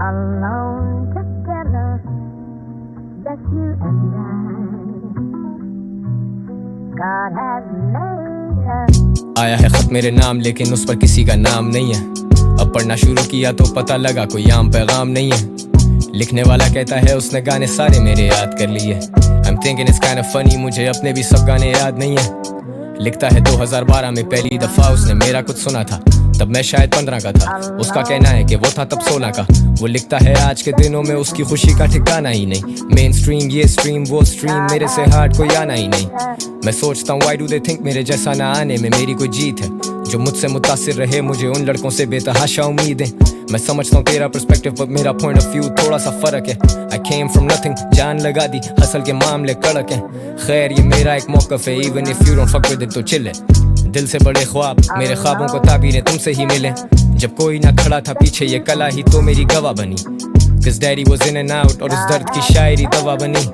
alone together, just you and I. God has made us. आया है खत मेरे नाम लेकिन उस पर किसी का नाम नहीं है। अब पढ़ना शुरू किया तो पता लगा कोई आम पैगाम नहीं है। लिखने वाला कहता है उसने गाने सारे मेरे याद कर लिए। I'm thinking it's kind of funny, मुझे अपने भी सब गाने याद नहीं है। लिखता है 2012 में पहली दफा उसने मेरा कुछ सुना था, तब मैं शायद 15 का था। उसका कहना है कि वो था तब 16 का। वो लिखता है आज के दिनों में उसकी खुशी का ठिकाना ही नहीं। मेन स्ट्रीम ये स्ट्रीम वो स्ट्रीम, मेरे से हार्ड कोई आना ही नहीं। मैं सोचता हूँ why do they think मेरे जैसा ना आने में मेरी कोई जीत है। जो मुझसे मुतासिर रहे मुझे उन लड़कों से बेतहाशा उम्मीदें। मैं समझता हूँ तेरा पर्सपेक्टिव पर मेरा पॉइंट ऑफ व्यू थोड़ा सा फर्क है। I came from nothing, जान लगा दी, हसल के मामले कड़क है। खैर ये मेरा एक मौकफ है, even if you don't fuck with it तो chill है। दिल से बड़े ख्वाब, मेरे ख्वाबों को ताबीरें तुमसे ही मिले। जब कोई ना खड़ा था पीछे ये कला ही तो मेरी गवाह बनी। Cause daddy was in and out और उस दर्द की शायरी दवा बनी।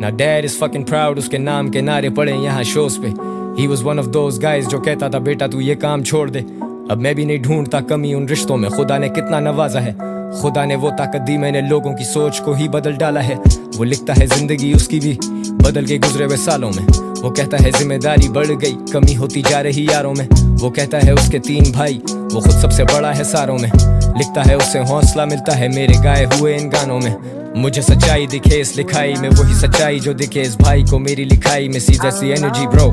Now dad is fucking proud, उसके नाम के नारे पड़े यहाँ शोज पे। He was one of those guys जो कहता था बेटा तू ये काम छोड़ दे। अब मैं भी नहीं ढूंढता कमी उन रिश्तों में, खुदा ने कितना नवाजा है। खुदा ने वो ताकत दी, मैंने लोगों की सोच को ही बदल डाला है। वो लिखता है जिंदगी उसकी भी बदल के गुजरे हुए सालों में। वो कहता है जिम्मेदारी बढ़ गई, कमी होती जा रही यारों में। वो कहता है उसके 3 भाई, वो खुद सबसे बड़ा है सारों में। लिखता है उसे हौसला मिलता है मेरे गाए हुए इन गानों में। मुझे सच्चाई दिखे इस लिखाई में, वही सच्चाई जो दिखे इस भाई को मेरी लिखाई में। सी जैसी एनर्जी ब्रो,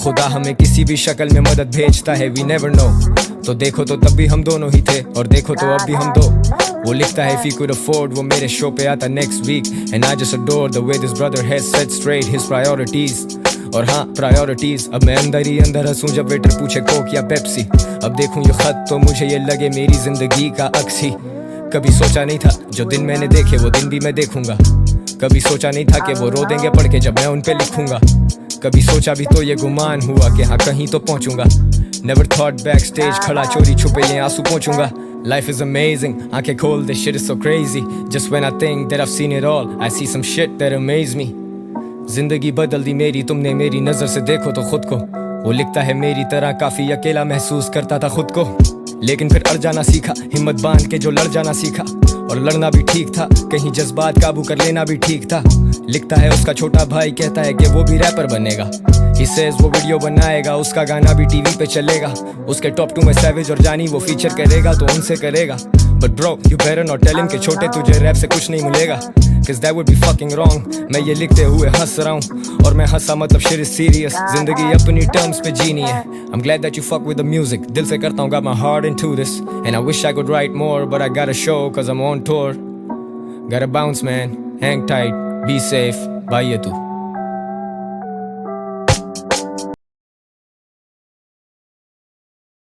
खुदा हमें किसी भी शक्ल में मदद भेजता है, वी नेवर नो। तो देखो तो तब भी हम दोनों ही थे और देखो तो अब भी हम दो। वो लिखता है if he could afford वो मेरे शो पे आता next week and I just adore the way this brother has set straight his priorities। और हाँ प्रायोरिटीज, अब मैं अंदर ही अंदर हंसूं जब वेटर पूछे कोक या पेप्सी। अब देखूं ये खत तो मुझे ये लगे मेरी जिंदगी का अक्स ही। कभी सोचा नहीं था जो दिन मैंने देखे वो दिन भी मैं देखूंगा। कभी सोचा नहीं था कि वो रो देंगे पढ़ के जब मैं उन पे लिखूंगा। कभी सोचा भी तो ये गुमान हुआ कि हाँ कहीं तो पहुंचूंगा। Never thought backstage खड़ा चोरी छुपे ये आंसू पहुंचूंगा। Life is amazing, आंखें खोल this shit is so crazy। Just when I think that I've seen it all, I see some shit that amaze me। जिंदगी बदल दी मेरी तुमने मेरी नजर से देखो तो खुद को। वो लिखता है मेरी तरह काफी अकेला महसूस करता था खुद को, लेकिन फिर अड़ जाना सीखा, हिम्मत बांध के जो लड़ जाना सीखा। और लड़ना भी ठीक था, कहीं जज्बात काबू कर लेना भी ठीक था। लिखता है उसका छोटा भाई कहता है कि वो भी रैपर बनेगा। He says वो वीडियो बनाएगा, उसका गाना भी टीवी पे चलेगा। उसके टॉप 2 में सैवेज और जानी वो फीचर करेगा तो उनसे करेगा। But bro you better not tell him कि छोटे तुझे रैप से कुछ नहीं मिलेगा, cause that would be fucking wrong। मैं ये लिखते हुए हंस रहा हूँ और मैं हंसा मतलब shit is serious। जिंदगी अपनी टर्म्स पे जीनी है। I'm glad that you fuck with the music, दिल से करता हूँ got my heart into this and I wish I could write more but I gotta show cause I'm on tour। Gotta bounce man, hang tight, be safe, bye ये तू।